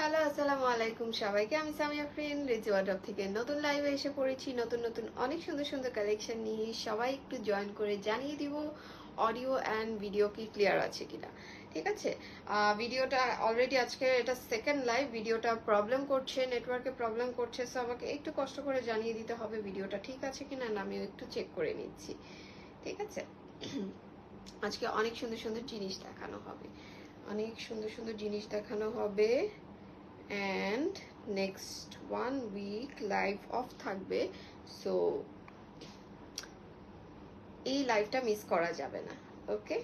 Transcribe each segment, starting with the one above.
Hello, আসসালামু আলাইকুম সবাইকে। আমি সামিয়া ফ্রেন্ড রিজু ওয়ার্ডরব থেকে নতুন লাইভে এসে পড়েছি। নতুন নতুন অনেক সুন্দর সুন্দর কালেকশন নিয়ে সবাই একটু জয়েন করে জানিয়ে দিব অডিও অ্যান্ড ভিডিও কি ক্লিয়ার আছে কিনা। ঠিক আছে, ভিডিওটা অলরেডি আজকে এটা সেকেন্ড লাইভ, ভিডিওটা প্রবলেম করছে, নেটওয়ার্কে প্রবলেম করছে, সো আমাকে একটু কষ্ট করে জানিয়ে দিতে হবে ভিডিওটা ঠিক আছে কিনা, না আমিও একটু চেক করে নিচ্ছি। ঠিক আছে, আজকে অনেক সুন্দর সুন্দর জিনিস দেখানো হবে, অনেক সুন্দর সুন্দর জিনিস দেখানো হবে। and next 1 week live off থাকবে, সো এই লাইভটা মিস করা যাবে না। ওকে,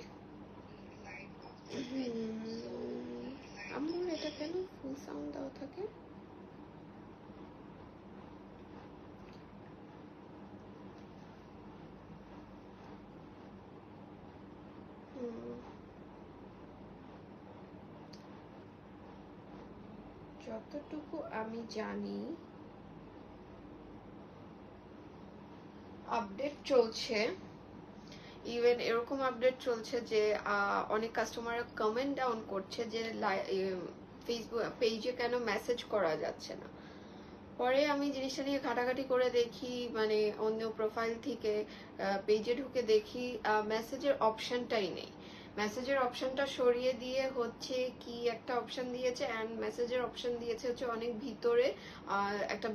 আমার এটা কেন ফুল সাউন্ড দেওয়া থাকে? যতটুকু আমি জানি আপডেট চলছে, ইভেন এরকম আপডেট চলছে যে অনেক কাস্টমার কমেন্ট ডাউন করছে যে ফেসবুক পেজে কেন মেসেজ করা যাচ্ছে না। পরে আমি জিনিসটা নিয়ে ঘাটাঘাটি করে দেখি, মানে অন্য প্রোফাইল থেকে পেজে ঢুকে দেখি মেসেজের অপশনটাই নেই। মেসেজের অপশনটা সরিয়ে দিয়ে হচ্ছে কি একটা অপশন দিয়েছে, অ্যান্ড মেসেজের অপশন দিয়েছে হচ্ছে অনেক ভিতরে একটা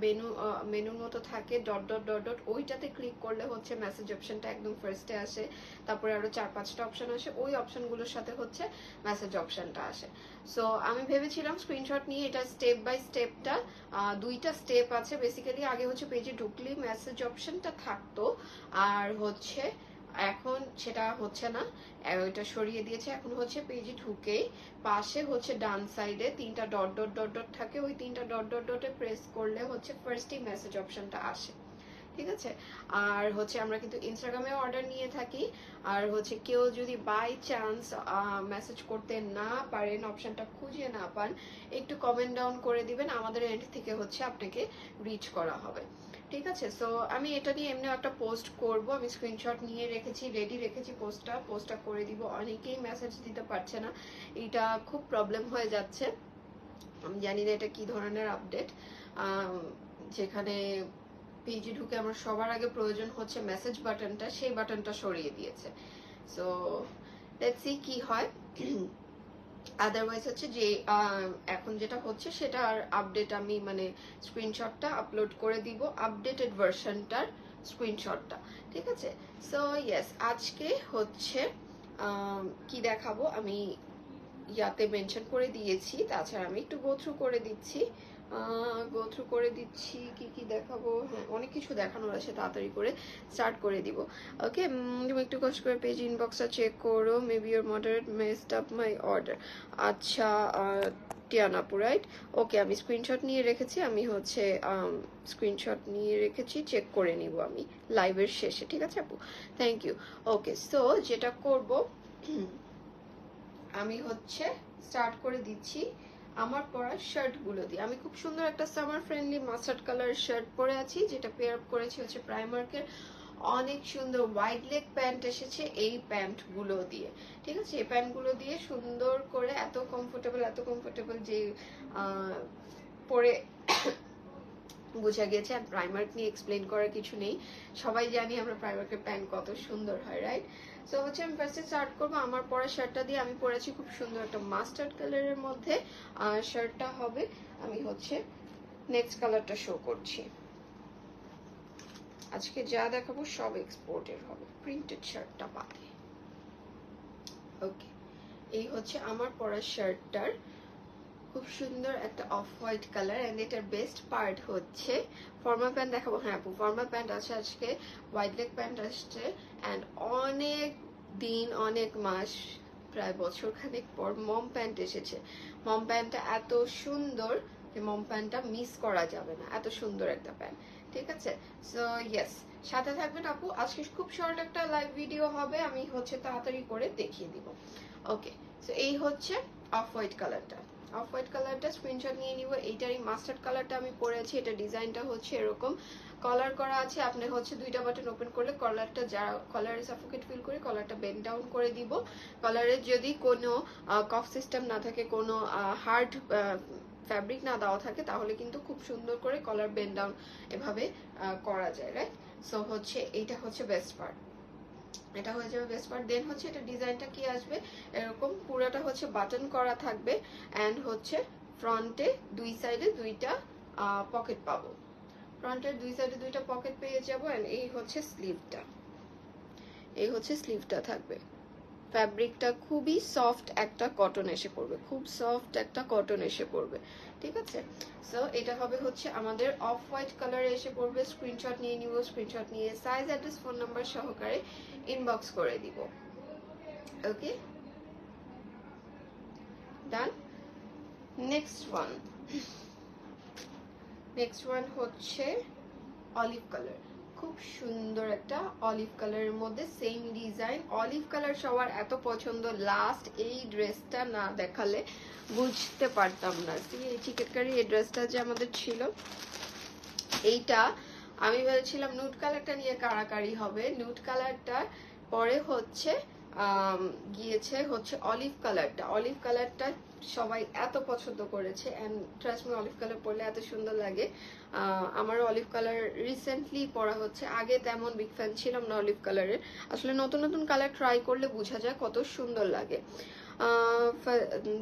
মেনুর মতো থাকে, ডট ডট ডট ডট, ওইটাতে ক্লিক করলে হচ্ছে মেসেজ অপশনটা একদম ফার্স্টে আসে, তারপরে আরো 4-5টা অপশন আসে, ওই অপশনগুলোর সাথে হচ্ছে মেসেজ অপশনটা আসে। সো আমি ভেবেছিলাম স্ক্রিনশট নিয়ে এটা স্টেপ বাই স্টেপটা, 2টা স্টেপ আছে বেসিক্যালি। আগে হচ্ছে পেজে ঢুকলেই মেসেজ অপশনটা থাকতো, আর হচ্ছে এখন সেটা হচ্ছে না, ওইটা সরিয়ে দিয়েছে। এখন হচ্ছে পেজে ঢুকেই পাশে হচ্ছে ডান সাইডে 3টা ডট ডট ডট ডট থাকে, ওই 3টা ডট ডট ডটে প্রেস করলে হচ্ছে ফার্স্টই মেসেজ অপশনটা আসে। ঠিক আছে, আর হচ্ছে আমরা কিন্তু ইনস্টাগ্রামে অর্ডার নিয়ে থাকি, আর হচ্ছে কেউ যদি বাই চান্স মেসেজ করতে না পারেন, অপশনটা খুঁজে না পান, একটু কমেন্ট ডাউন করে দিবেন, আমাদের এন্ড থেকে হচ্ছে আপনাকে রিচ করা হবে। ঠিক আছে, সো আমি এটা নিয়ে এমনি একটা পোস্ট করব, আমি স্ক্রিনশট নিয়ে রেখেছি, রেডি রেখেছি, পোস্টটা করে দিব। অনেকেই মেসেজ দিতে পারছে না, এটা খুব প্রবলেম হয়ে যাচ্ছে। আমি জানি না এটা কি ধরনের আপডেট, যেখানে পেজে ঢুকে আমার সবার আগে প্রয়োজন হচ্ছে মেসেজ বাটনটা, সেই বাটনটা সরিয়ে দিয়েছে। সো লেটস সি কি হয়। আদারওয়াইজ হচ্ছে যে এখন যেটা হচ্ছে সেটা আর আপডেট আমি মানে স্ক্রিনশটটা আপলোড করে দিব, আপডেটেড ভার্সনটার স্ক্রিনশটটা। ঠিক আছে, সো ইয়েস, আজকে হচ্ছে কি দেখাবো আমি ইয়াতে মেনশন করে দিয়েছি, তাছাড়া আমি একটু গো থ্রু করে দিচ্ছি কি কি দেখাবো। হ্যাঁ, অনেক কিছু দেখানোর আছে, তাড়াতাড়ি করে স্টার্ট করে দিব। ওকে, তুমি একটু কষ্ট করে পেজ ইনবক্সটা চেক করো, maybe your moderate messed up my order. আচ্ছা, টিয়ানাপু রাইট, ওকে, আমি স্ক্রিনশট নিয়ে রেখেছি, আমি হচ্ছে স্ক্রিনশট নিয়ে রেখেছি, চেক করে নিব আমি লাইভের শেষে। ঠিক আছে আপু, থ্যাংক ইউ। ওকে, সো যেটা করব আমি হচ্ছে স্টার্ট করে দিচ্ছি আমার পরা শার্টগুলো দিয়ে। আমি খুব সুন্দর একটা summer friendly mustard colour shirt পরে আছি, যেটা পেয়ার আপ করেছি হচ্ছে প্রাইমার্কের অনেক সুন্দর ওয়াইড লেগ প্যান্ট এসেছে এই প্যান্টগুলো দিয়ে। ঠিক আছে, এই প্যান্টগুলো দিয়ে সুন্দর করে এত কমফোর্টেবল যে পরে বোঝা গেছে। আর প্রাইমার্ক নিয়ে এক্সপ্লেন করার কিছু নেই, সবাই জানি আমরা প্রাইমার্কের প্যান্ট কত সুন্দর হয়, রাইট? সো হচ্ছে আমি ফার্স্টে স্টার্ট করবো আমার পরা শার্টটা দিয়ে। আমি পরেছি খুব সুন্দর একটা মাস্টার্ড কালারের মধ্যে, শার্টটা হবে, আমি হচ্ছে নেক্সট কালারটা শো করছি। আজকে যা দেখাবো সব এক্সপোর্টের হবে, প্রিন্টেড শার্টটা বাদে। ওকে, এই হচ্ছে আমার পরা শার্টটার খুব সুন্দর একটা অফ হোয়াইট কালার, এন্ড এটার বেস্ট পার্ট হচ্ছে ফর্মাল প্যান্ট দেখাবো। হ্যাঁ আপু, ফর্মাল প্যান্ট আছে আজকে, হোয়াইট লেগ প্যান্ট আসছে, অ্যান্ড অনেক দিন, অনেক মাস, প্রায় বছর খানেক পর মম প্যান্ট এসেছে। মম প্যান্টটা এত সুন্দর যে মম প্যান্টটা মিস করা যাবে না, এত সুন্দর একটা প্যান্ট। ঠিক আছে, সো ইয়েস, সাথে থাকবেন আপু। আজকে খুব শর্ট একটা লাইভ ভিডিও হবে, আমি হচ্ছে তাড়াতাড়ি করে দেখিয়ে দিব। ওকে, সো এই হচ্ছে অফ হোয়াইট কালারটা, অফ হোয়াইট কালারটা স্ক্রিনশট নিয়ে নিব। এইটারই মাস্টার্ড কালারটা আমি পরেছি, এটা ডিজাইনটা হচ্ছে এরকম কলার করা আছে। আপনি হচ্ছে 2টা বাটন ওপেন করলে কলারটা, যা কলারে সাফোকেট ফিল করে কলারটা বেন্ড ডাউন করে দিব। কলারে যদি কোনো কফ সিস্টেম না থাকে, কোনো হার্ড ফ্যাব্রিক না দেওয়া থাকে তাহলে কিন্তু খুব সুন্দর করে কলার বেন্ড ডাউন এভাবে করা যায়, রাইট? সো হচ্ছে এইটা হচ্ছে বেস্ট পার্ট, এটা হয়ে যাবে বেস্ট পার্ট। দেন হচ্ছে এটা ডিজাইনটা কি আসবে, এরকম পুরোটা হচ্ছে বাটন করা থাকবে অ্যান্ড হচ্ছে ফ্রন্টে দুই সাইডে দুইটা পকেট পাবো, ফ্রন্টের দুই সাইডে দুইটা পকেট পেয়ে যাবো। অ্যান্ড এই হচ্ছে স্লিভটা, এই হচ্ছে স্লিভটা থাকবে। ফ্যাব্রিকটা খুবই সফট একটা কটন এসে পড়বে, খুব সফট একটা কটন এসে পড়বে, ঠিক আছে? সো এটা হবে হচ্ছে আমাদের অফ হোয়াইট কালারে এসে পড়বে। স্ক্রিনশট নিয়ে নিব, স্ক্রিনশট নিয়ে সাইজ অ্যাড্রেস ফোন নাম্বার সহকারে ইনবক্স করে দিব। ওকে, ডান। নেক্সট ওয়ান হচ্ছে অলিভ কালার, খুব সুন্দর একটা অলিভ কালারের মধ্যে সেম ডিজাইন। অলিভ কালার সবার এত পছন্দ, লাস্ট এই ড্রেসটা না দেখালে বুঝতে পারতাম না। এই চিকেন কারি এই ড্রেসটা যে আমাদের ছিল, এইটা আমি ভেবেছিলাম নুট কালারটা নিয়ে কারাকারি হবে, নুট কালারটা পরে হচ্ছে গিয়েছে হচ্ছে অলিভ কালারটা। অলিভ কালারটা সবাই এত পছন্দ করেছে and trust me, olive colour পরলে এত সুন্দর লাগে। আমার অলিভ কালার রিসেন্টলি পরা হচ্ছে, আগে তেমন বিগ ফ্যান ছিলাম না অলিভ কালারের। আসলে নতুন নতুন কালার ট্রাই করলে বোঝা যায় কত সুন্দর লাগে।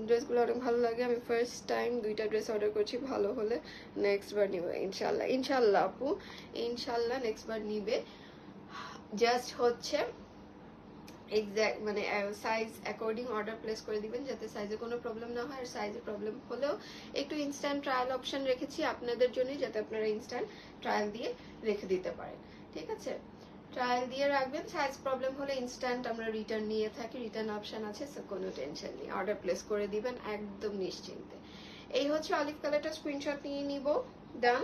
ড্রেসগুলো অনেক ভালো লাগে। আমি ফার্স্ট টাইম দুইটা ড্রেস অর্ডার করছি, ভালো হলে নেক্সট বার নিবে ইনশাল্লাহ। ইনশাল্লাহ আপু, ইনশাল্লাহ নেক্সট বার নিবে। জাস্ট হচ্ছে এক্স্যাক্ট মানে সাইজ অ্যাকর্ডিং অর্ডার প্লেস করে দিবেন, যাতে সাইজে কোনো প্রবলেম না হয়। আর সাইজে প্রবলেম হলেও একটু ইনস্ট্যান্ট ট্রায়াল অপশন রেখেছি আপনাদের জন্যই, যাতে আপনারা ইনস্ট্যান্ট ট্রায়াল দিয়ে রেখে দিতে পারেন, ঠিক আছে? ট্রায়াল দিয়ে রাখবেন, সাইজ প্রবলেম হলে ইনস্ট্যান্ট আমরা রিটার্ন নিয়ে থাকি, রিটার্ন অপশন আছে। সো কোনো টেনশন নেই, অর্ডার প্লেস করে দিবেন একদম নিশ্চিন্তে। এই হচ্ছে অলিভ কালারটা, স্ক্রিনশট নিয়ে নিব, ডান।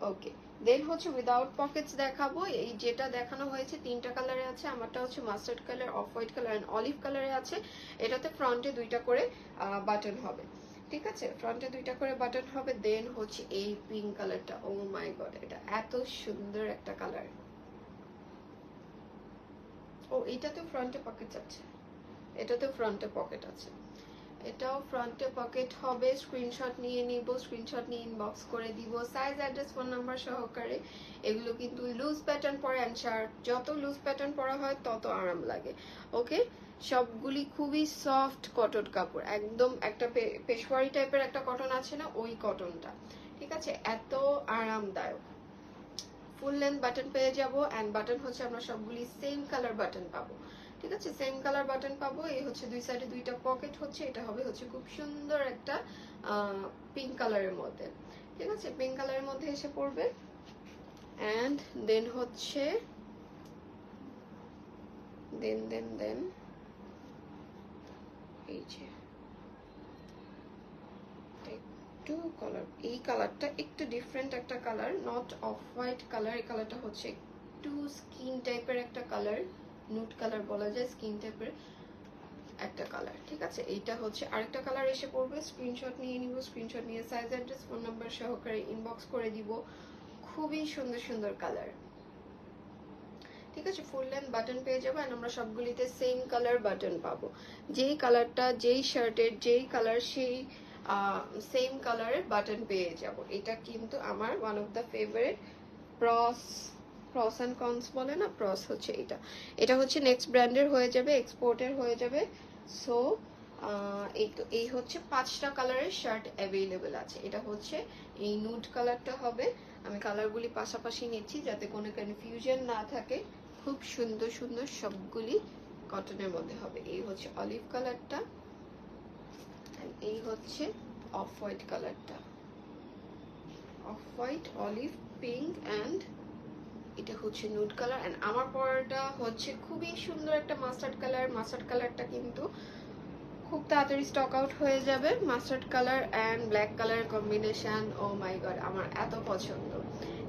ওকে, দেন হচ্ছে উইদাউট পকেটস দেখাবো। এই যেটা দেখানো হয়েছে তিনটা কালারে আছে, আমারটা হচ্ছে mustard colour, off white colour and olive কালারে আছে। এটাতে ফ্রন্টে দুইটা করে বাটন হবে, ঠিক আছে? ফ্রন্টে দুইটা করে বাটন হবে। দেন হচ্ছে এই পিঙ্ক কালারটা, ও মাই গড, এটা এত সুন্দর একটা কালার। ও, এটাতে ফ্রন্টে পকেট আছে, এটাতে ফ্রন্টে পকেট আছে, এটাও ফ্রন্টে পকেট হবে। স্ক্রিনশট নিয়ে নিব, স্ক্রিনশট নিয়ে ইনবক্স করে দিব সাইজ অ্যাড্রেস ফোন নাম্বার সহকারে। এগুলো কিন্তু লুজ প্যাটার্ন পরে অ্যান্ড শার্ট যত লুজ প্যাটার্ন পরা হয় তত আরাম লাগে। ওকে, সবগুলি খুবই সফট কটন কাপড়, একদম একটা পেশওয়ারি টাইপের একটা কটন আছে না, ওই কটনটা, ঠিক আছে? এত আরামদায়ক। ফুল লেন্থ বাটন পেয়ে যাব অ্যান্ড বাটন হচ্ছে আমরা সবগুলি সেম কালার বাটন পাবো, ঠিক আছে? সেম কালার বাটন পাবো। এই হচ্ছে দুই সাইডে দুইটা পকেট হচ্ছে, এটা হবে হচ্ছে খুব সুন্দর একটা পিঙ্ক কালারের মধ্যে, ঠিক আছে? পিঙ্ক কালারের মধ্যে এসে পড়বে। অ্যান্ড দেন হচ্ছে দেন এই যে একটু কালার, এই কালারটা একটু ডিফারেন্ট একটা colour, not of white colour. এই কালারটা হচ্ছে একটু স্কিন টাইপের একটা কালার, নুট কালার বলা যায়, স্কিন টাইপের একটা কালার, ঠিক আছে? এইটা হচ্ছে আরেকটা কালার এসে পড়বে। স্ক্রিনশট নিয়ে নিব, স্ক্রিনশট নিয়ে সাইজ অ্যাড্রেস ফোন নাম্বার সহকারে ইনবক্স করে দিব। খুবই সুন্দর সুন্দর কালার, ঠিক আছে? ফুল লেন্থ বাটন পেয়ে যাবো আর আমরা সবগুলিতে সেম কালার বাটন পাবো। যেই কালারটা যেই শার্টের যেই কালার সেই সেম কালারের বাটন পেয়ে যাব। এটা কিন্তু আমার one of the favourite. Pros and cons বলে না, প্রস হচ্ছে এটা। এটা হচ্ছে নেক্সট ব্র্যান্ডের হয়ে যাবে, এক্সপোর্টের হয়ে যাবে। সো এই হচ্ছে 5টা কালারের শার্ট অ্যাভেলেবেল আছে। এটা হচ্ছে এই নুড কালারটা হবে, আমি কালারগুলি পাশাপাশি নিচ্ছি যাতে কোনো কনফিউশন না থাকে। খুব সুন্দর সুন্দর সবগুলি কটনের মধ্যে হবে। এই হচ্ছে অলিভ কালারটা, এই হচ্ছে অফ হোয়াইট কালারটা, off white, olive, pink and এটা হচ্ছে নুড কালার। অ্যান্ড আমার পরাটা হচ্ছে খুবই সুন্দর একটা মাস্টার্ড কালার। মাস্টার্ড কালারটা কিন্তু খুব তাড়াতাড়ি স্টক আউট হয়ে যাবে। Mustard colour and black colour combination, oh my god, আমার এত পছন্দ,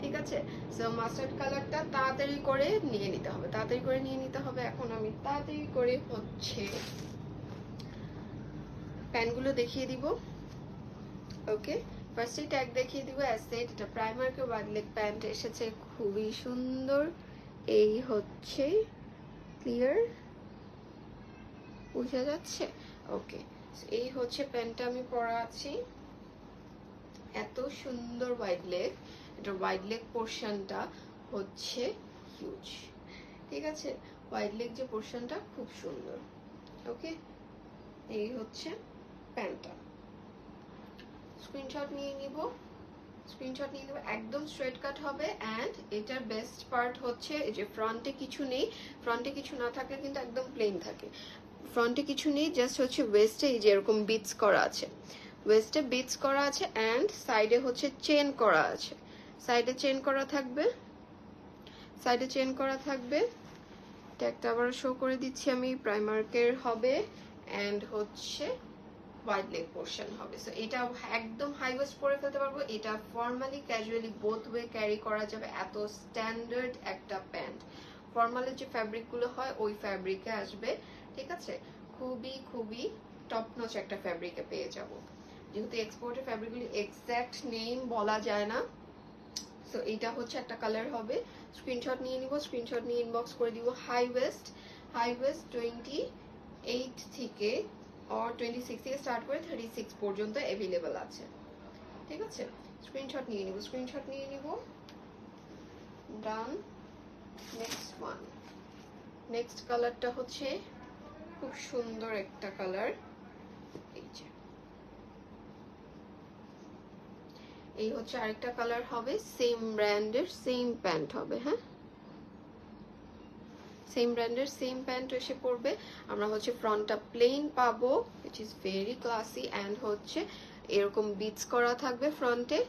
ঠিক আছে? সো মাস্টার্ড কালারটা তাড়াতাড়ি করে নিয়ে নিতে হবে, তাড়াতাড়ি করে নিয়ে নিতে হবে। এখন আমি তাড়াতাড়ি করে হচ্ছে প্যান্টগুলো দেখিয়ে দিব। ওকে, ফার্স্টে ট্যাগ দেখিয়ে দিব। অ্যাসেট, এটা প্রাইমারকে ওয়াইড লেগ প্যান্ট এসেছে, খুবই সুন্দর। এই হচ্ছে ক্লিয়ার, বোঝা যাচ্ছে? ওকে, এই হচ্ছে প্যান্টটা আমি পরা আছি। এত সুন্দর ওয়াইড লেগ, এটা ওয়াইড লেগ পোর্শনটা হচ্ছে হিউজ, ঠিক আছে? ওয়াইড লেগ যে পোর্শনটা খুব সুন্দর। ওকে, এই হচ্ছে প্যান্টটা। স্ক্রিনশট নিয়ে নিব, স্ক্রিনশট নিয়ে নেব। একদম স্ট্রেট কাট হবে অ্যান্ড এটার বেস্ট পার্ট হচ্ছে এই যে ফ্রন্টে কিছু নেই। ফ্রন্টে কিছু না থাকলে কিন্তু একদম প্লেন থাকে। ফ্রন্টে কিছু নেই, জাস্ট হচ্ছে ওয়েস্টে এই যে এরকম বিটস করা আছে, ওয়েস্টে বিটস করা আছে অ্যান্ড সাইডে হচ্ছে চেন করা আছে। সাইডে চেন করা থাকবে, সাইডে চেন করা থাকবে। ট্যাগটা আবার শো করে দিচ্ছি আমি, প্রাইমার্কের হবে অ্যান্ড হচ্ছে ওয়াইড লেগ পোর্শন হবে। সো এটা একদম হাই ওয়েস্ট পরে ফেলতে পারবো, এটা formally casually both way carry করা যাবে। এত স্ট্যান্ডার্ড একটা প্যান্ট, ফর্মালের যে ফ্যাব্রিকগুলো হয় ওই ফ্যাব্রিকে আসবে, ঠিক আছে? খুবই খুবই টপ নচ একটা ফ্যাব্রিকে পেয়ে যাব। যেহেতু এক্সপোর্টের ফ্যাব্রিকগুলি এক্স্যাক্ট নেম বলা যায় না, সো এটা হচ্ছে একটা কালার হবে। স্ক্রিনশট নিয়ে নিব, স্ক্রিনশট নিয়ে ইনবক্স করে দিব। হাই ওয়েস্ট 28 থেকে or 26 থেকে স্টার্ট করে 36 পর্যন্ত অ্যাভেলেবল আছে, ঠিক আছে? স্ক্রিনশট নিয়ে নিব, স্ক্রিনশট নিয়ে নিব। ডান। নেক্সট ওয়ান, নেক্সট কালারটা হচ্ছে খুব সুন্দর একটা কালার। এই যে এই হচ্ছে আরেকটা কালার হবে, সেম ব্র্যান্ডের সেম প্যান্ট হবে। হ্যাঁ, সেম ব্র্যান্ডের সেম প্যান্ট এসে পড়বে। আমরা হচ্ছে ফ্রন্টটা প্লেন পাবো, it is very classy and হচ্ছে এরকম বিটস করা থাকবে ফ্রন্টে,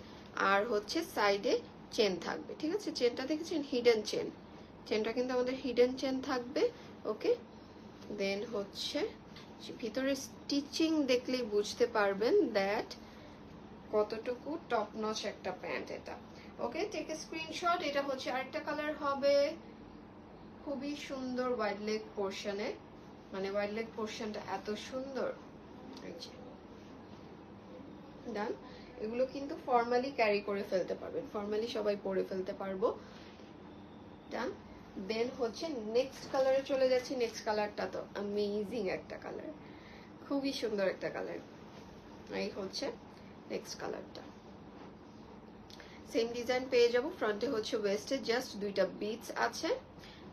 আর হচ্ছে সাইডে চেন থাকবে, ঠিক আছে? চেনটা দেখেছেন, হিডেন চেন, চেনটা কিন্তু আমাদের হিডেন চেন থাকবে। ওকে, দেন হচ্ছে ভিতরে স্টিচিং দেখলেই বুঝতে পারবেন দ্যাট কতটুকু টপ নচ একটা প্যান্ট এটা। ওকে, টেক এ স্ক্রিনশট। এটা হচ্ছে আরেকটা কালার হবে, খুবই সুন্দর ওয়াইড লেগ পোর্শনে, মানে ওয়াইড লেগ পোর্শনটা এত সুন্দর। ডান। এগুলো কিন্তু ফর্মালি ক্যারি করে ফেলতে পারবেন, ফর্মালি সবাই পরে ফেলতে পারবো। ডান। দেন হচ্ছে নেক্সট কালারে চলে যাচ্ছি। নেক্সট কালারটা তো অ্যামেজিং একটা কালার, খুবই সুন্দর একটা কালার। এই হচ্ছে নেক্সট কালারটা। সেম ডিজাইন পেয়ে যাব। ফ্রন্টে হচ্ছে ওয়েস্টে জাস্ট দুইটা বিটস আছে,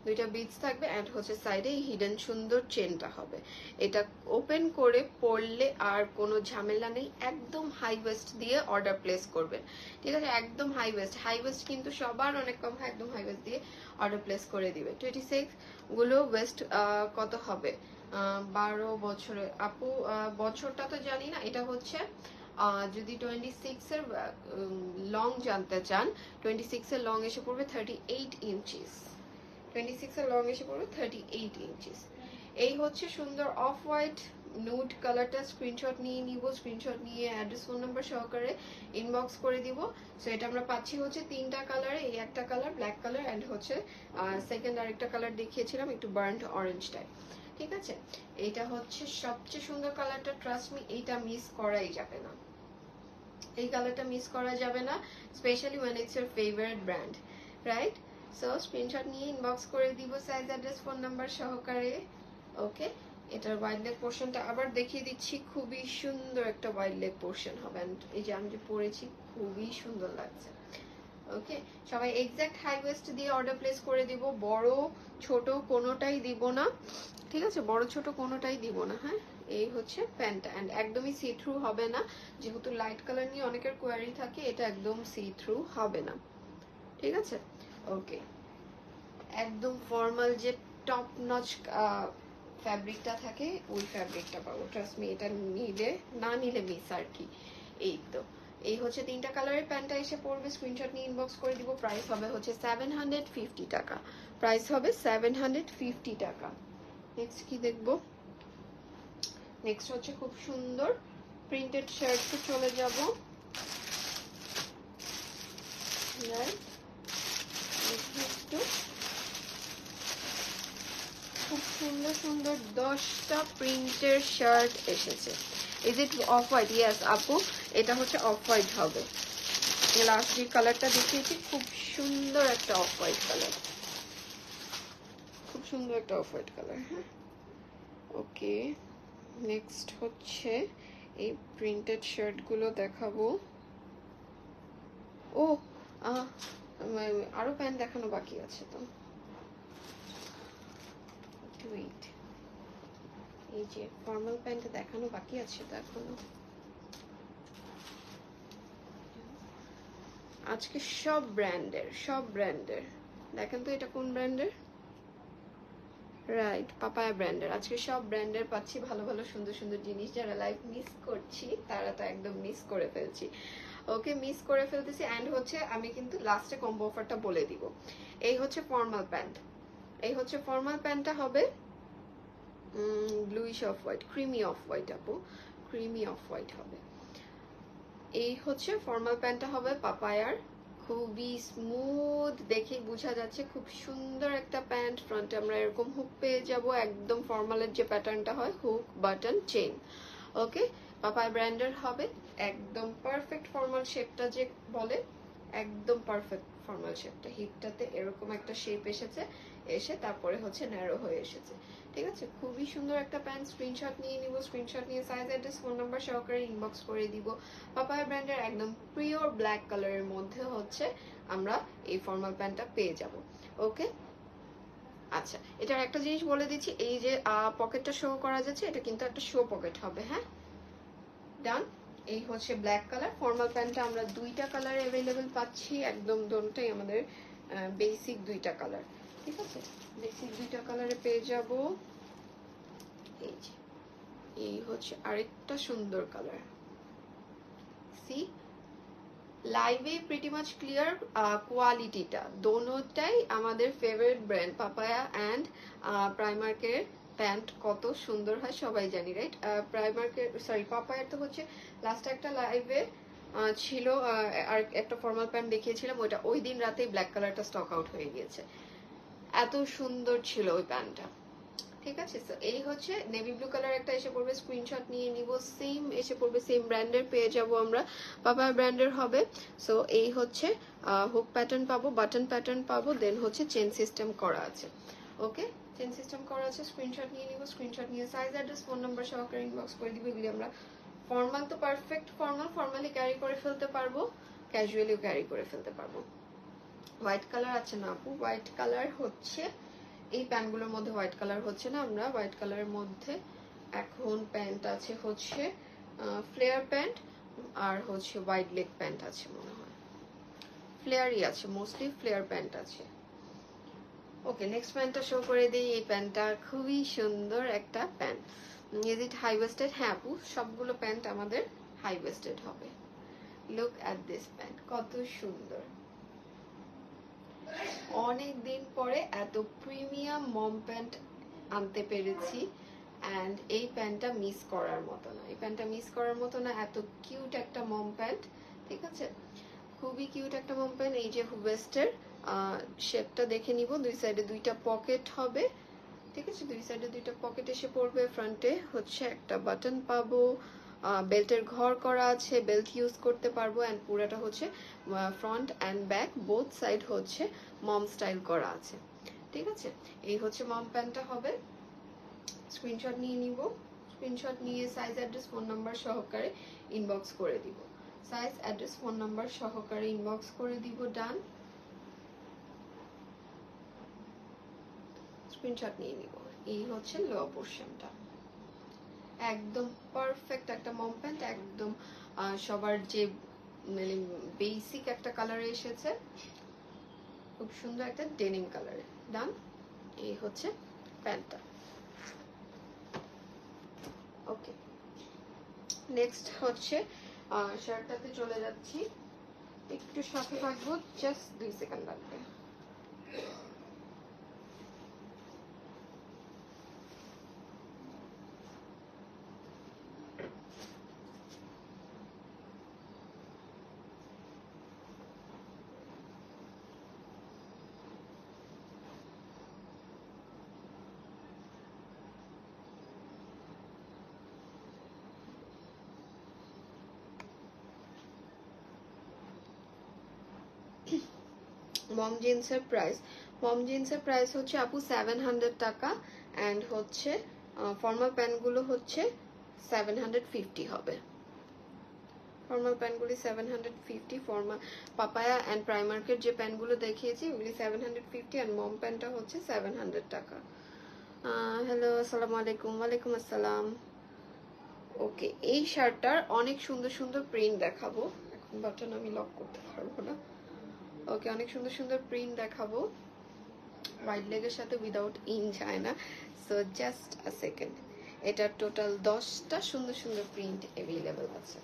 দুইটা বিটস থাকবে অ্যান্ড হচ্ছে সাইডে এই হিডেন সুন্দর চেনটা হবে। এটা ওপেন করে পরলে আর কোনো ঝামেলা নেই। একদম হাই ওয়েস্ট দিয়ে অর্ডার প্লেস করবেন, ঠিক আছে? একদম হাই ওয়েস্ট, হাই ওয়েস্ট কিন্তু সবার অনেক কম হয়, একদম হাই ওয়েস্ট দিয়ে অর্ডার প্লেস করে দিবে। 26 গুলো ওয়েস্ট কত হবে? 12 বছরে আপু, বছরটা তো জানি না। এটা হচ্ছে যদি 26 এর লং জানতে চান, 26 এর লং এসে পড়বে 38 ইঞ্চিস। 26 এর লং এসে পড়বে 38 ইঞ্চিস। এই হচ্ছে সুন্দর অফ হোয়াইট নুড কালারটা। স্ক্রিনশট নিয়ে নিব, স্ক্রিনশট নিয়ে অ্যাড্রেস ফোন নাম্বার সহকারে ইনবক্স করে দিব। সো এটা আমরা পাচ্ছি হচ্ছে তিনটা কালারে, এই একটা কালার ব্ল্যাক কালার অ্যান্ড হচ্ছে সেকেন্ড আরেকটা কালার দেখিয়েছিলাম একটু বার্ন্ট অরেঞ্জ টাইপ, ঠিক আছে? এটা হচ্ছে সবচেয়ে সুন্দর কালারটা, ট্রাস্ট মি, এইটা মিস করাই যাবে না, এই কালারটা মিস করা যাবে না, specially when it's your favorite brand, right? So screenshot নিয়ে ইনবক্স করে দিব সাইজ অ্যাড্রেস ফোন নাম্বার সহকারে। ওকে, এটার ওয়াইড লেগ পোর্শনটা আবার দেখিয়ে দিচ্ছি, খুবই সুন্দর একটা ওয়াইড লেগ পোর্শন হবে। এই যে আমি যে পরেছি খুবই সুন্দর লাগছে। ওকে, সবাই এক্স্যাক্ট হাই ওয়েস্ট দিয়ে অর্ডার প্লেস করে দিব, বড় ছোট কোনোটাই দিব না, ঠিক আছে? বড় ছোট কোনোটাই দিব না। হ্যাঁ, এই হচ্ছে প্যান্টটা অ্যান্ড একদমই সি থ্রু হবে না, যেহেতু লাইট কালার নিয়ে অনেকের কোয়ারি থাকে, এটা একদম সি থ্রু হবে না, ঠিক আছে? ওকে, একদম ফর্মাল যে টপ নচ ফ্যাব্রিকটা থাকে ওই ফ্যাব্রিকটা পাবো, ট্রাস্ট মি। এটা নিলে না নিলে মিস আর কি। এই তো, এই হচ্ছে তিনটা কালারের প্যান্টটা এসে পড়বে। স্ক্রিনশট নিয়ে ইনবক্স করে দিব। প্রাইস হবে হচ্ছে 750 টাকা, প্রাইস হবে 750 টাকা। নেক্সট কি দেখবো? নেক্সট হচ্ছে খুব সুন্দর প্রিন্টেড শার্টে চলে যাব। খুব সুন্দর সুন্দর 10টা প্রিন্টের শার্ট এসেছে। Is it off white? Yes আপু, এটা হচ্ছে অফ হোয়াইট হবে। লাস্ট যে কালারটা দেখিয়েছি খুব সুন্দর একটা অফ হোয়াইট কালার, খুব সুন্দর একটা অফ হোয়াইট কালার। হ্যাঁ, ওকে, নেক্সট হচ্ছে এই প্রিন্টেড শার্টগুলো দেখাবো। ও আরো প্যান্ট দেখানো বাকি আছে তো, ওয়েট, এই যে ফর্মাল প্যান্ট দেখানো বাকি আছে তো এখনো। আজকে সব ব্র্যান্ডের দেখেন তো এটা কোন ব্র্যান্ডের, রাইট, পাপায়া ব্র্যান্ডের। আজকে সব ব্র্যান্ডের পাচ্ছি ভালো ভালো সুন্দর সুন্দর জিনিস। যারা লাইভ মিস করছি তারা তো একদম মিস করে ফেলছি। ওকে, মিস করে ফেলতেছি। অ্যান্ড হচ্ছে আমি কিন্তু লাস্টে কম্বো অফারটা বলে দিব। এই হচ্ছে ফর্মাল প্যান্ট, এই হচ্ছে ফর্মাল প্যান্টটা হবে bluish off white, creamy off white আপু, ক্রিমি অফ হোয়াইট হবে। এই হচ্ছে ফর্মাল প্যান্টটা হবে পাপায়ার, খুবই স্মুথ, দেখেই বোঝা যাচ্ছে খুব সুন্দর একটা প্যান্ট। ফ্রন্টে আমরা এরকম হুক পেয়ে যাব, একদম ফর্মালের যে প্যাটার্নটা হয়, হুক বাটন চেইন। ওকে, পাপায়া ব্র্যান্ডের হবে, একদম পারফেক্ট ফর্মাল শেপটা যে বলে, একদম পারফেক্ট ফর্মাল শেপটা। হিপটাতে এরকম একটা শেপ এসেছে, এসে তারপরে হচ্ছে ন্যারো হয়ে এসেছে। ঠিক আছে, খুবই সুন্দর একটা প্যান্ট। স্ক্রিনশট নিয়ে নিব, স্ক্রিনশট নিয়ে সাইজ অ্যাড্রেস ফোন নাম্বার সহকারে ইনবক্স করে দিব। পাপায়া ব্র্যান্ডের একদম পিওর ব্ল্যাক কালারের মধ্যে হচ্ছে আমরা এই ফর্মাল প্যান্টটা পেয়ে যাব। ওকে, আচ্ছা, এটার একটা জিনিস বলে দিচ্ছি, এই যে পকেটটা শো করা যাচ্ছে, এটা কিন্তু একটা শো পকেট হবে। হ্যাঁ, ডান। এই হচ্ছে ব্ল্যাক কালার। ফর্মাল প্যান্টটা আমরা দুইটা কালার অ্যাভেলেবেল পাচ্ছি, একদম দোনটাই আমাদের বেসিক দুইটা কালার। ঠিক আছে, বেসিক দুইটা কালারে পেয়ে যাব। এই যে, এই হচ্ছে আরেকটা সুন্দর কালার। সি, লাইভে প্রিটি মাচ ক্লিয়ার কোয়ালিটিটা, দোনোটাই আমাদের ফেভারিট ব্র্যান্ড পাপায়া অ্যান্ড প্রাইমার্কের প্যান্ট কত সুন্দর হয় সবাই জানি, রাইট? প্রাইমার্কের, সরি, পাপায়ার তো হচ্ছে লাস্ট একটা লাইভে ছিল, আর একটা ফর্মাল প্যান্ট দেখিয়েছিলাম, ওইটা ওই দিন রাতেই ব্ল্যাক কালারটা স্টক আউট হয়ে গিয়েছে, এত সুন্দর ছিল ওই প্যান্টটা। ঠিক আছে, তো এই হচ্ছে নেভি ব্লু কালার একটা এসে পড়বে, স্ক্রিনশট নিয়ে নিব। সেম এসে পড়বে, সেম ব্র্যান্ডের পেয়ে যাব আমরা, পাপায়া ব্র্যান্ডের হবে। সো এই হচ্ছে হুক প্যাটার্ন পাবো, বাটন প্যাটার্ন পাবো, দেন হচ্ছে চেন সিস্টেম করা আছে। ওকে, চেন সিস্টেম করা আছে, স্ক্রিনশট নিয়ে নিব, স্ক্রিনশট নিয়ে সাইজ অ্যাড্রেস ফোন নাম্বার সহকারে ইনবক্স করে দিব। এগুলি আমরা ফর্মাল তো পারফেক্ট ফর্মাল, ফর্মালি ক্যারি করে ফেলতে পারবো, ক্যাজুয়ালিও ক্যারি করে ফেলতে পারবো। হোয়াইট কালার আছে না আপু? হোয়াইট কালার হচ্ছে এই প্যান্টগুলোর মধ্যে হোয়াইট কালার হচ্ছে না, আমরা হোয়াইট কালারের মধ্যে এখন প্যান্ট আছে হচ্ছে ফ্লেয়ার প্যান্ট, আর হচ্ছে ওয়াইড লেগ প্যান্ট আছে মনে হয়, ফ্লেয়ারই আছে, মোস্টলি ফ্লেয়ার প্যান্ট আছে। ওকে, নেক্সট প্যান্টটা শো করে দিই। এই প্যান্টটা খুবই সুন্দর একটা pant. Is it high waisted? হ্যাঁ আপু, সবগুলো প্যান্ট আমাদের হাই ওয়েস্টেড হবে। লুক অ্যাট দিস প্যান্ট, কত সুন্দর। অনেক দিন পরে এত প্রিমিয়াম মম প্যান্ট আনতে পেরেছি, অ্যান্ড এই প্যান্টটা মিস করার মতো না, এই প্যান্টটা মিস করার মতো না, এত কিউট একটা মম প্যান্ট। ঠিক আছে, খুবই কিউট একটা মম প্যান্ট। এই যে ওয়েস্টের শেপটা দেখে নিব, দুই সাইডে দুইটা পকেট হবে। ঠিক আছে, দুই সাইডে দুইটা পকেট এসে পড়বে, ফ্রন্টে হচ্ছে একটা বাটন পাবো, বেল্টের ঘর করা আছে, বেল্ট ইউজ করতে পারবো, অ্যান্ড পুরাটা হচ্ছে front and back both side হচ্ছে মম স্টাইল করা আছে। ঠিক আছে, এই হচ্ছে মম প্যান্টটা হবে। স্ক্রিনশট নিয়ে নিব, স্ক্রিনশট নিয়ে সাইজ অ্যাড্রেস ফোন নাম্বার সহকারে ইনবক্স করে দিব, সাইজ অ্যাড্রেস ফোন নাম্বার সহকারে ইনবক্স করে দিব। ডান, স্ক্রিনশট নিয়ে নিব। এই হচ্ছে লোয়ার পোর্শনটা, একদম পারফেক্ট একটা মম প্যান্ট, একদম সবার যে মানে বেসিক একটা কালারে এসেছে, খুব সুন্দর একটা ডেনিম কালারে। ডান, এই হচ্ছে প্যান্টটা। ওকে, নেক্সট হচ্ছে শার্টটাতে চলে যাচ্ছি, একটু সাথে থাকবো, জাস্ট 2 সেকেন্ড লাগবে। মম জিন্সের প্রাইস হচ্ছে আপু 700 টাকা, অ্যান্ড হচ্ছে ফর্মাল প্যান্টগুলো হচ্ছে 750 হবে। ফর্মাল প্যান্টগুলি 750, ফর্মাল পাপায়া অ্যান্ড প্রাইমার্কের যে প্যান্টগুলো দেখিয়েছি ওগুলি 750 অ্যান্ড মম প্যান্টটা হচ্ছে 700 টাকা। হ্যালো, আসসালামু আলাইকুম। ওয়ালাইকুম আসসালাম। ওকে, এই শার্টটার অনেক সুন্দর সুন্দর প্রিন্ট দেখাবো। এখন বাটন আমি লক করতে পারবো না। ওকে, অনেক সুন্দর সুন্দর প্রিন্ট দেখাবো। ওয়াইড লেগের সাথে উইদাউট ইন যায় না, সো জাস্ট আ সেকেন্ড। এটার টোটাল 10টা সুন্দর সুন্দর প্রিন্ট অ্যাভেলেবল আছে।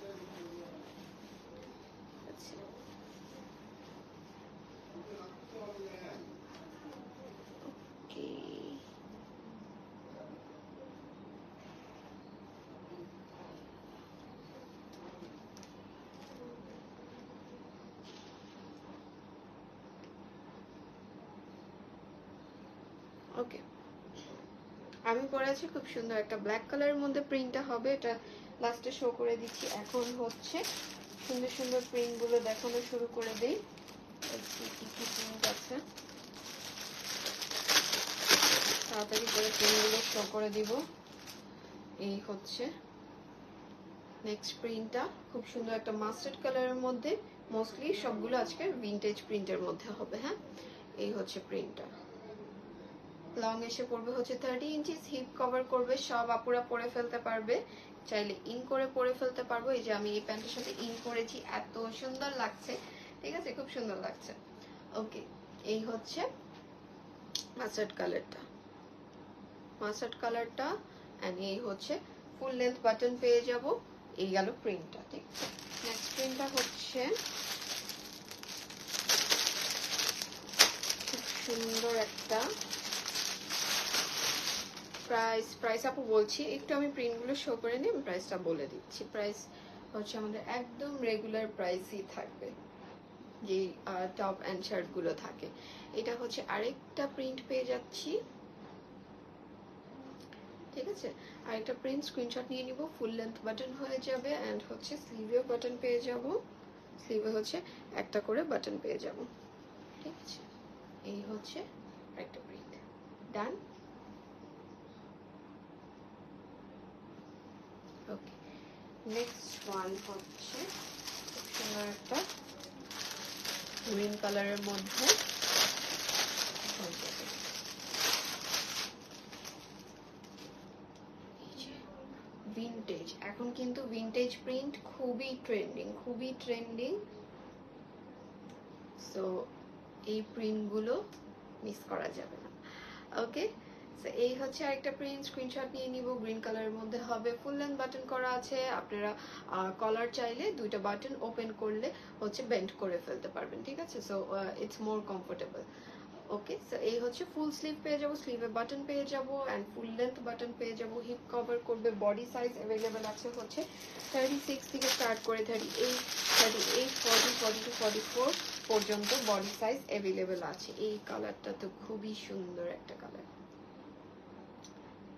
ওকে, আমি পরে আছি খুব সুন্দর একটা ব্ল্যাক কালারের মধ্যে প্রিন্টটা হবে, এটা লাস্টে শো করে দিচ্ছি। এখন হচ্ছে সুন্দর সুন্দর প্রিন্টগুলো দেখানো শুরু করে দেই। কি কি প্রিন্ট আছে তাড়াতাড়ি করে প্রিন্টগুলো শো করে দিব। এই হচ্ছে নেক্সট প্রিন্টটা, খুব সুন্দর একটা মাস্টার্ড কালারের মধ্যে, মোস্টলি সবগুলো আজকে ভিনটেজ প্রিন্টের মধ্যে হবে। হ্যাঁ, এই হচ্ছে প্রিন্টটা। লং এসে পড়বে হচ্ছে 30 ইঞ্চিস, হিপ কভার করবে, সব আপুরা পরে ফেলতে পারবে, চাইলে ইন করে পরে ফেলতে পারবো। এই যে আমি এই প্যান্টের সাথে ইন করেছি, এত সুন্দর লাগছে, ঠিক আছে, খুব সুন্দর লাগছে। ওকে, এই হচ্ছে মাস্টার্ড কালারটা, মাস্টার্ড কালারটা এন্ড এই হচ্ছে ফুল লেন্থ বাটন পেয়ে যাব। এই গেল প্রিন্টটা, ঠিক আছে। নেক্সট প্রিন্টটা হচ্ছে খুব সুন্দর একটা প্রাইস আপু বলছি একটু, আমি প্রিন্টগুলো শো করে নিই, আমি প্রাইসটা বলে দিচ্ছি। প্রাইস হচ্ছে আমাদের একদম রেগুলার প্রাইসই থাকবে, যে টপ অ্যান্ড শার্টগুলো থাকে। এটা হচ্ছে আরেকটা প্রিন্ট পেয়ে যাচ্ছি, ঠিক আছে। আরেকটা প্রিন্ট স্ক্রিনশট নিয়ে নিব, ফুল লেন্থ বাটন হয়ে যাবে অ্যান্ড হচ্ছে স্লিভেও বাটন পেয়ে যাব, স্লিভে হচ্ছে একটা করে বাটন পেয়ে যাব, ঠিক আছে। এই হচ্ছে আরেকটা প্রিন্ট, ডান। ওকে, নেক্সট ওয়ান হচ্ছে খুব সুন্দর একটা গ্রিন কালারের মধ্যে, ভিনটেজ। এখন কিন্তু ভিনটেজ প্রিন্ট খুবই ট্রেন্ডিং, খুবই ট্রেন্ডিং, সো এই প্রিন্টগুলো মিস করা যাবে না। ওকে, সো এই হচ্ছে আরেকটা প্রিন্ট, স্ক্রিনশট নিয়ে নিব, গ্রিন কালারের মধ্যে হবে, ফুল লেন্থ বাটন করা আছে। আপনারা কলার চাইলে দুইটা বাটন ওপেন করলে হচ্ছে বেন্ড করে ফেলতে পারবেন, ঠিক আছে, so it's more comfortable. Okay, so এই হচ্ছে ফুল স্লিভ পেয়ে যাব, স্লিভে বাটন পেয়ে যাব এন্ড ফুল লেন্থ বাটন পেয়ে যাব, হিপ কভার করবে, বডি সাইজ अवेलेबल আছে হচ্ছে 36 থেকে স্টার্ট করে 38, 38, 40, 42, 44 পর্যন্ত বডি সাইজ अवेलेबल আছে। এই কালারটা তো খুবই সুন্দর একটা কালার,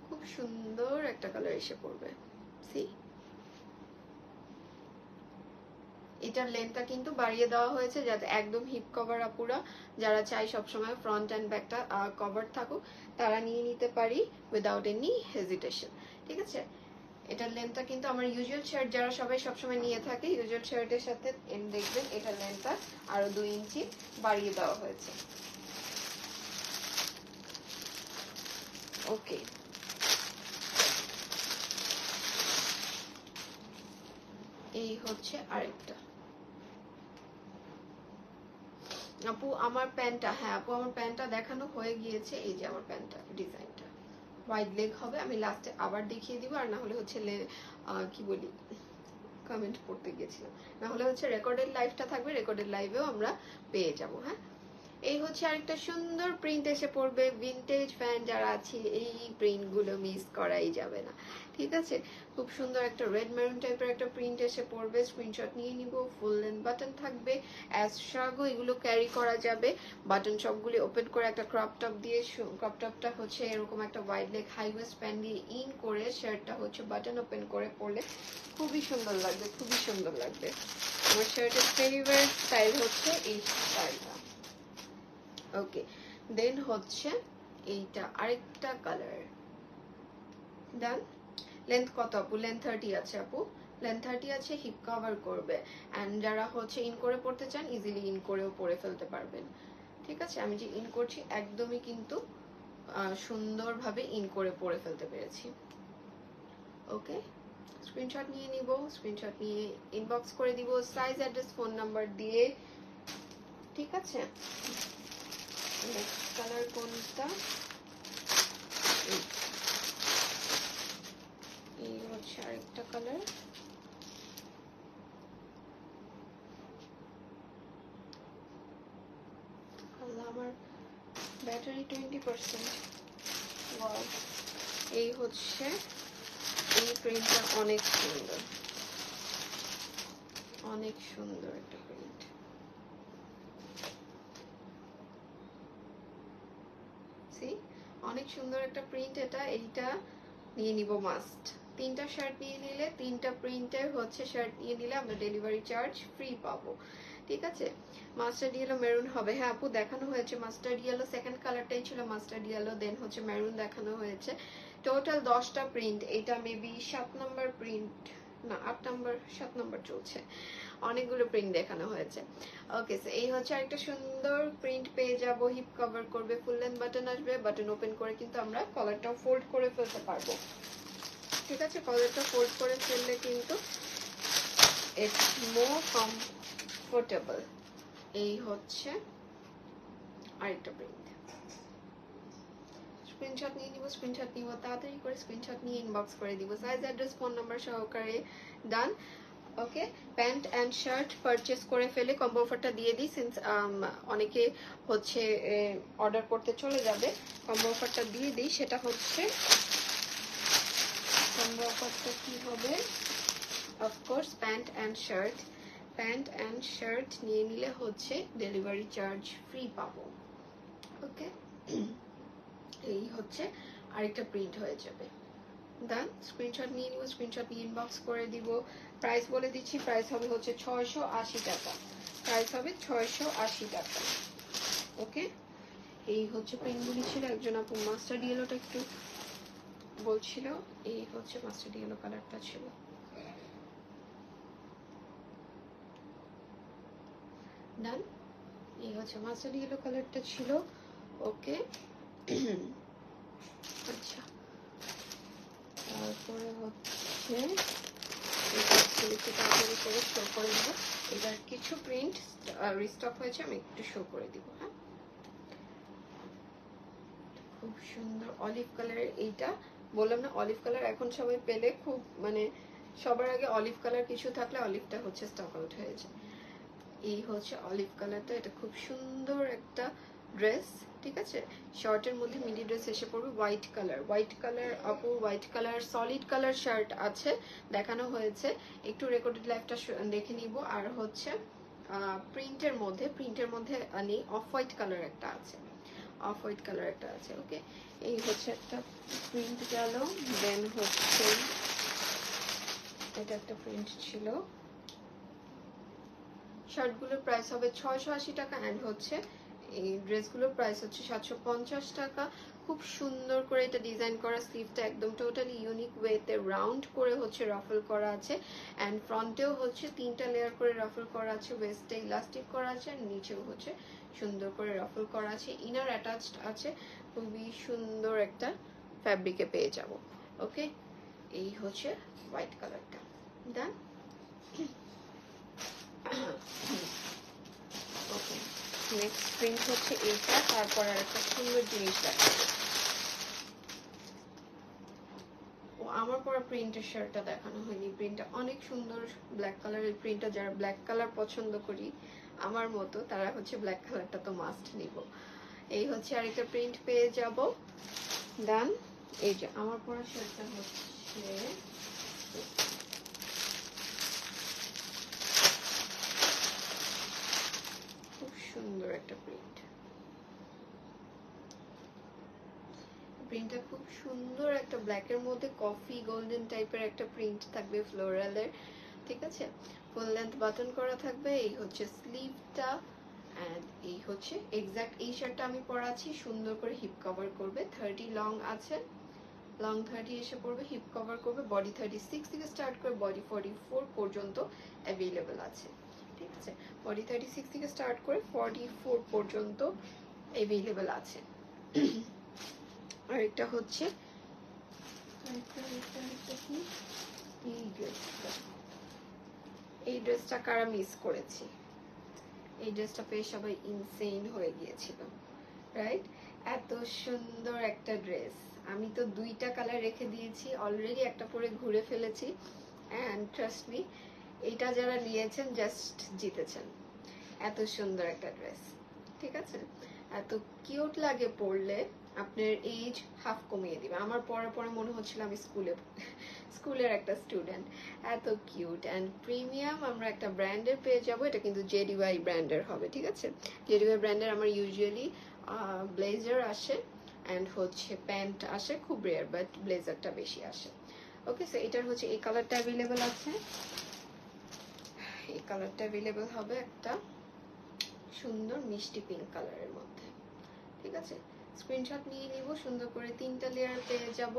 খুব সুন্দর একটা কালার এসে পড়বে। সি, এটার লেন্থটা কিন্তু বাড়িয়ে দেওয়া হয়েছে যাতে একদম হিপ কভার আপুরা যারা চাই সবসময় ফ্রন্ট অ্যান্ড ব্যাকটা কভার থাকুক, তারা নিয়ে নিতে পারি উইদাউট এনি হেজিটেশন, ঠিক আছে। এটার লেন্থটা কিন্তু আমার ইউজুয়াল শার্ট যারা সবাই সবসময় নিয়ে থাকে, ইউজুয়াল শার্টের সাথে দেখবেন এটার লেন্থটা আরো 2 ইঞ্চি বাড়িয়ে দেওয়া হয়েছে। ওকে, এই হচ্ছে আরেকটা। আপু আমার প্যান্টটা, হ্যাঁ আপু আমার প্যান্টটা দেখানো হয়ে গিয়েছে, এই যে আমার প্যান্টটা ডিজাইনটা ওয়াইড লেগ হবে, আমি লাস্টে আবার দেখিয়ে দিব, আর না হলে হচ্ছে কি বলি কমেন্ট পড়তে গিয়েছিলাম, না হলে হচ্ছে রেকর্ডেড লাইভটা থাকবে, রেকর্ডেড লাইভেও আমরা পেয়ে যাব। হ্যাঁ, এই হচ্ছে আরেকটা সুন্দর প্রিন্ট এসে পড়বে, ভিনটেজ ফ্যান যারা আছে এই প্রিন্টগুলো মিস করাই যাবে না, ঠিক আছে। খুব সুন্দর একটা রেড মেরুন টাইপের একটা প্রিন্ট এসে পড়বে, স্ক্রিনশট নিয়ে নিব, ফুল লেন্থ বাটন থাকবে, অ্যাজ শাগো এগুলো ক্যারি করা যাবে, বাটন সবগুলি ওপেন করে একটা ক্রপ টপ দিয়ে, ক্রপ টপটা হচ্ছে এরকম একটা wide leg high waist pant দিয়ে ইন করে, শার্টটা হচ্ছে বাটন ওপেন করে পরলে খুবই সুন্দর লাগবে, খুবই সুন্দর লাগবে। আমার শার্টের ফেভারিট স্টাইল হচ্ছে এই স্টাইলটা। ওকে, দেন হচ্ছে এইটা আরেকটা কালার, ডান। লেন্থ কত আপু? লেন্থ 30 আছে আপু, লেন্থ 30 আছে, হিপ কভার করবে। অ্যান্ড যারা হচ্ছে ইন করে পড়তে চান ইজিলি ইন করেও পরে ফেলতে পারবেন। ঠিক আছে, আমি যে ইন করছি একদমই কিন্তু সুন্দরভাবে ইন করে পরে ফেলতে পেরেছি। ওকে, স্ক্রিনশট নিয়ে নিব, স্ক্রিনশট নিয়ে ইনবক্স করে দিব সাইজ, অ্যাড্রেস, ফোন নাম্বার দিয়ে। ঠিক আছে, নেক্সট কালার কোনটা? এই হচ্ছে আরেকটা কালার। আমার ব্যাটারি 20%। ওয়াও, এই হচ্ছে, এই প্রিন্টটা অনেক সুন্দর, অনেক সুন্দর একটা প্রিন্ট। সি, অনেক সুন্দর একটা প্রিন্ট এটা। এইটা নিয়ে নিব মাস্ট। 3টা শার্ট নিয়ে নিলে 3টা প্রিন্টের হচ্ছে শার্ট নিয়ে নিলে আমরা ডেলিভারি চার্জ ফ্রি পাবো। ঠিক আছে, মাস্টার্ড ইয়েলো মেরুন হবে। হ্যাঁ আপু, দেখানো হয়েছে মাস্টার্ড ইয়েলো, সেকেন্ড কালারটাই ছিল মাস্টার্ড ইয়েলো, দেন হচ্ছে মেরুন দেখানো হয়েছে। টোটাল 10টা প্রিন্ট। এটা মেবি 7 নাম্বার প্রিন্ট, না 8 নাম্বার, 7 নাম্বার চলছে। অনেকগুলো প্রিন্ট দেখানো হয়েছে। ওকে, সো এই হচ্ছে একটা সুন্দর প্রিন্ট পেয়ে যাব। হিপ কভার করবে, ফুল লেন্থ বাটন আসবে। বাটন ওপেন করে কিন্তু আমরা কলারটাও ফোল্ড করে ফেলতে পারবো। ঠিক আছে, কলারটা ফোল্ড করে ফেললে কিন্তু ইটস মোর কমফোর্টেবল। এই হচ্ছে আরেকটা প্রিন্ট। স্ক্রিনশট নিয়ে নিব, স্ক্রিনশট নিব, তাড়াতাড়ি করে স্ক্রিনশট নিয়ে ইনবক্স করে দিব সাইজ, অ্যাড্রেস, ফোন নাম্বার সহকারে। ডান। ওকে, প্যান্ট অ্যান্ড শার্ট পারচেস করে ফেলে কম্বো অফারটা দিয়ে দিই, সিন্স অনেকে হচ্ছে অর্ডার করতে চলে যাবে। কম্বো অফারটা দিয়ে দিই, সেটা হচ্ছে, কম্বো অফারটা কি হবে? Of course pant and shirt. Pant and shirt নিয়ে নিলে হচ্ছে ডেলিভারি চার্জ ফ্রি পাবো। ওকে, এই হচ্ছে আরেকটা প্রিন্ট হয়ে যাবে। দেন স্ক্রিনশট নিয়ে নিব, স্ক্রিনশট নিয়ে ইনবক্স করে দিব। প্রাইস বলে দিচ্ছি, প্রাইস হবে হচ্ছে 680 টাকা। প্রাইস হবে 680 টাকা। ওকে, এই হচ্ছে প্রিন্টগুলি ছিল। একজন আপু মাস্টার্ড ইয়েলোটা একটু বলছিল, এই হচ্ছে মাস্টার্ড ইয়েলো কালারটা ছিল। ডান, এই হচ্ছে মাস্টার্ড ইয়েলো কালারটা ছিল। ওকে, আচ্ছা, তারপরে হচ্ছে একটু তাড়াতাড়ি করে শো করে দিব। এবার কিছু প্রিন্ট রিস্টক হয়েছে, আমি একটু শো করে দিব। হ্যাঁ, খুব সুন্দর অলিভ কালারের। এইটা বললাম না, অলিভ কালার এখন সবাই পেলে খুব, মানে সবার আগে অলিভ কালার কিছু থাকলে অলিভটা হচ্ছে স্টক আউট হয়ে যায়। এই হচ্ছে অলিভ কালারটা, এটা খুব সুন্দর একটা ড্রেস। ঠিক আছে, শর্টের মধ্যে মিডি ড্রেস এসে পড়বে। হোয়াইট কালার, হোয়াইট কালার আপু, white colour solid colour shirt আছে, দেখানো হয়েছে। একটু রেকর্ডেড লাইফটা দেখে নিব। আর হচ্ছে প্রিন্টের মধ্যে নেই, অফ হোয়াইট কালার একটা আছে, অফ হোয়াইট কালার একটা আছে। ওকে, এই হচ্ছে একটা প্রিন্ট গেল। দেন হচ্ছে এটা একটা প্রিন্ট ছিল। শার্টগুলোর প্রাইস হবে 680 টাকা, অ্যান্ড হচ্ছে এই ড্রেসগুলোর প্রাইস হচ্ছে 750 টাকা। খুব সুন্দর করে এটা ডিজাইন করা, স্লিভটা একদম টোটালি ইউনিক ওয়েতে রাউন্ড করে হচ্ছে রাফল করা আছে, অ্যান্ড ফ্রন্টেও হচ্ছে 3টা লেয়ার করে রাফল করা আছে, ওয়েস্টে ইলাস্টিক করা আছে, আর নিচেও হচ্ছে সুন্দর করে রাফল করা আছে, ইনার অ্যাটাচড আছে। খুবই সুন্দর একটা ফ্যাব্রিকে পেয়ে যাব। ওকে, এই হচ্ছে হোয়াইট কালারটা। ডান। ওকে, নেক্সট প্রিন্ট হচ্ছে এইটা। তারপর আর একটা সুন্দর জিনিস দেখাবো। ও, আমার পরা প্রিন্টের শার্টটা দেখানো হয়নি। প্রিন্টটা অনেক সুন্দর, ব্ল্যাক কালারের প্রিন্টটা। যারা ব্ল্যাক কালার পছন্দ করি আমার মতো, তারা হচ্ছে ব্ল্যাক কালারটা তো মাস্ট নিব। এই হচ্ছে আরেকটা প্রিন্ট পেয়ে যাব। ডান। এই যে আমার পরা শার্টটা হচ্ছে খুব সুন্দর একটা প্রিন্ট। প্রিন্টটা খুব সুন্দর, একটা ব্ল্যাকের মধ্যে কফি গোল্ডেন টাইপের একটা প্রিন্ট থাকবে ফ্লোরালের। ঠিক আছে, ফুল লেন্থ বাটন করা থাকবে। এই হচ্ছে স্লিভটা, এন্ড এই হচ্ছে এক্সাক্ট এই শার্টটা আমি পরাচ্ছি। সুন্দর করে হিপ কভার করবে, 30 লং আছে। লং 30 এসে পড়বে, হিপ কভার করবে, বডি 36 থেকে স্টার্ট করে বডি 44 পর্যন্ত অ্যাভেলেবেল আছে। ঠিক আছে, বডি 36 থেকে স্টার্ট করে 44 পর্যন্ত অ্যাভেলেবেল আছে। আরেকটা হচ্ছে এই ড্রেসটা কারা মিস করেছি, এই ড্রেসটা পেয়ে সবাই ইনসেইন হয়ে গিয়েছিল, রাইট? এত সুন্দর একটা ড্রেস, আমি তো 2টা কালার রেখে দিয়েছি অলরেডি, একটা পরে ঘুরে ফেলেছি। অ্যান্ড ট্রাস্ট মি, এটা যারা নিয়েছেন জাস্ট জিতেছেন। এত সুন্দর একটা ড্রেস, ঠিক আছে, এত কিউট লাগে পরলে, আপনার এজ হাফ কমিয়ে দিবে। আমার পরে পরে মনে হচ্ছিল আমি স্কুলের একটা স্টুডেন্ট। এত কিউট অ্যান্ড প্রিমিয়াম আমরা একটা ব্র্যান্ডের পেয়ে যাব। এটা কিন্তু জেডিওয়াই ব্র্যান্ডের হবে, ঠিক আছে। জেডিওয়াই ব্র্যান্ডের আমার ইউজুয়ালি ব্লেজার আসে অ্যান্ড হচ্ছে প্যান্ট আসে, খুব রেয়ার, বাট ব্লেজারটা বেশি আসে। ওকে, সো এটার হচ্ছে এই কালারটা অ্যাভেলেবেল আছে, এই কালারটা অ্যাভেলেবেল হবে একটা সুন্দর মিষ্টি পিঙ্ক কালারের মধ্যে, ঠিক আছে। স্ক্রিনশট নিয়ে নিব, সুন্দর করে 3টা লেয়ার পেয়ে যাব।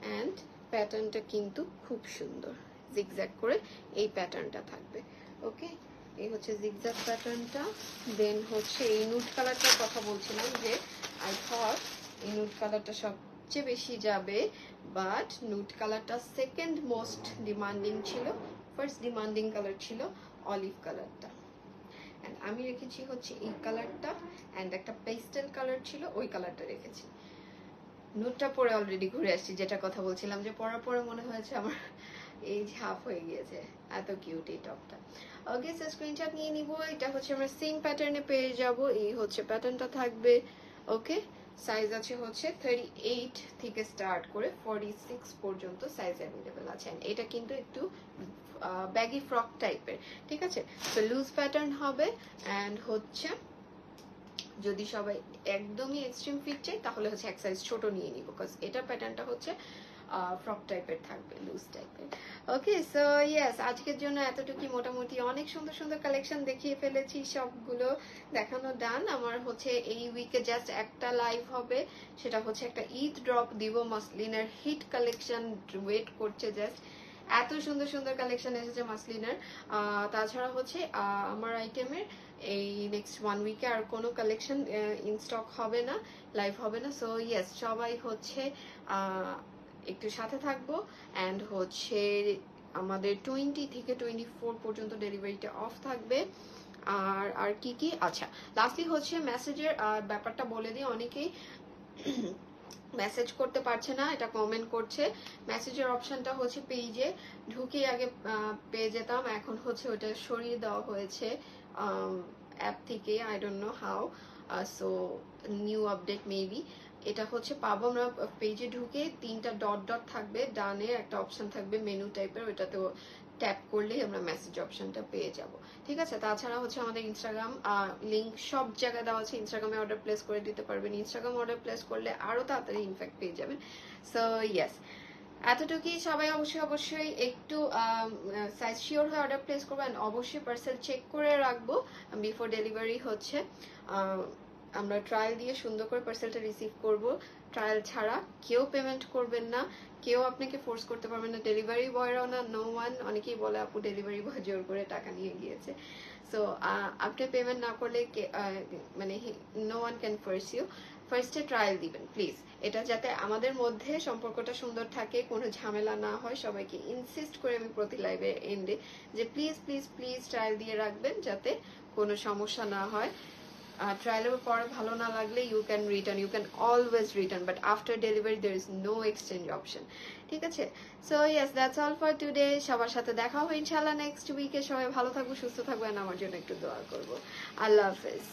অ্যান্ড প্যাটার্নটা কিন্তু খুব সুন্দর, জিগজ্যাগ করে এই প্যাটার্নটা থাকবে। ওকে, এই হচ্ছে জিগজ্যাগ প্যাটার্নটা। দেন হচ্ছে এই নুড কালারটার কথা বলছিলাম যে আই থট এই নুড কালারটা সবচেয়ে বেশি যাবে, বাট নুড কালারটা সেকেন্ড মোস্ট ডিমান্ডিং ছিল। ফার্স্ট ডিমান্ডিং কালার ছিল অলিভ কালারটা, অ্যান্ড আমি রেখেছি হচ্ছে এই কালারটা, অ্যান্ড একটা পেস্টেল কালার ছিল, ওই কালারটা রেখেছি। নুটটা পরে অলরেডি ঘুরে আসছি, যেটা কথা বলছিলাম যে পরার পরে মনে হয়েছে আমার এই হাফ হয়ে গিয়েছে, এত কিউট এই টপটা। ওকে, সো স্ক্রিনশট নিয়ে নিব। এটা হচ্ছে আমরা সেম প্যাটার্নে পেয়ে যাব, এই হচ্ছে প্যাটার্নটা থাকবে। ওকে, সাইজ আছে হচ্ছে 38 থেকে স্টার্ট করে 46 পর্যন্ত সাইজ অ্যাভেলেবেল আছে। এটা কিন্তু একটু ব্যাগি ফ্রক টাইপের, ঠিক আছে। তো লুজ প্যাটার্ন হবে, অ্যান্ড হচ্ছে যদি সবাই একদমই এক্সট্রিম ফিট চাই তাহলে হচ্ছে এক সাইজ ছোট নিয়ে নিব, বিকজ এটা প্যাটার্নটা হচ্ছে ফ্রক টাইপের থাকবে, লুজ টাইপের। ওকে, সো ইয়েস, আজকের জন্য এতটুকুই। মোটামুটি অনেক সুন্দর সুন্দর কালেকশন দেখিয়ে ফেলেছি, সবগুলো দেখানো ডান। আমার হচ্ছে এই উইকে জাস্ট একটা লাইভ হবে, সেটা হচ্ছে একটা ঈদ ড্রপ দিব, মাসলিনের হিট কালেকশন ওয়েট করছে জাস্ট। এত সুন্দর সুন্দর কালেকশন এসেছে মাসলিনের। তাছাড়া হচ্ছে আমার আইটেমের এই নেক্সট 1 উইকে আর কোনো কালেকশন ইন স্টক হবে না, লাইভ হবে না। সো ইয়েস, সবাই হচ্ছে একটু সাথে থাকবো। অ্যান্ড হচ্ছে আমাদের 20 থেকে 24 পর্যন্ত ডেলিভারিটা অফ থাকবে। আর আর কি কি, আচ্ছা লাস্টলি হচ্ছে মেসেজের ব্যাপারটা বলে দিই। অনেকেই মেসেজ করতে পারছে না, এটা কমেন্ট করছে। মেসেজের অপশনটা হচ্ছে পেজে ঢুকে আগে পেয়ে যেতাম, এখন হচ্ছে ওটা সরিয়ে দেওয়া হয়েছে অ্যাপ থেকে, I don't know how. So new update maybe. এটা হচ্ছে পাবো আমরা পেজে ঢুকে 3টা ডট ডট থাকবে, ডানে একটা অপশন থাকবে মেনু টাইপের, ওইটাতেও ট্যাপ করলেই আমরা মেসেজ অপশনটা পেয়ে যাব, ঠিক আছে। তাছাড়া হচ্ছে আমাদের ইনস্টাগ্রাম লিঙ্ক সব জায়গায় দেওয়া আছে, ইনস্টাগ্রামে অর্ডার প্লেস করে দিতে পারবেন। ইনস্টাগ্রাম অর্ডার প্লেস করলে আরো তাড়াতাড়ি ইনফ্যাক্ট পেয়ে যাবেন। সো ইয়েস, এতটুকুই। সবাই অবশ্যই অবশ্যই একটু সাইজ শিওর হয়ে অর্ডার প্লেস করবেন, অবশ্যই পার্সেল চেক করে রাখবো বিফোর ডেলিভারি। হচ্ছে আমরা ট্রায়াল দিয়ে সুন্দর করে পার্সেলটা রিসিভ করব। ট্রায়াল ছাড়া কেউ পেমেন্ট করবেন না, কেউ আপনাকে ফোর্স করতে পারবেন না, ডেলিভারি বয়রাও না, নো ওয়ান। অনেকেই বলে আপু ডেলিভারি বয় জোর করে টাকা নিয়ে গিয়েছে। সো আপনি পেমেন্ট না করলে মানে no one can force you. ফার্স্টে ট্রায়াল দিবেন প্লিজ, এটা যাতে আমাদের মধ্যে সম্পর্কটা সুন্দর থাকে, কোনো ঝামেলা না হয়। সবাইকে ইনসিস্ট করে আমি প্রতি লাইভে এন্ডে যে প্লিজ প্লিজ প্লিজ ট্রায়াল দিয়ে রাখবেন, যাতে কোনো সমস্যা না হয়। ট্রায়ালের পর ভালো না লাগলে you can return, you can always return, but after delivery there is no exchange option, ঠিক আছে। So yes, that's all for today. সবার সাথে দেখা হবে ইনশাআল্লাহ নেক্সট উইকে। সবাই ভালো থাকবো, সুস্থ থাকবেন, আমার জন্য একটু দোয়া করবো। আল্লাহ হাফেজ।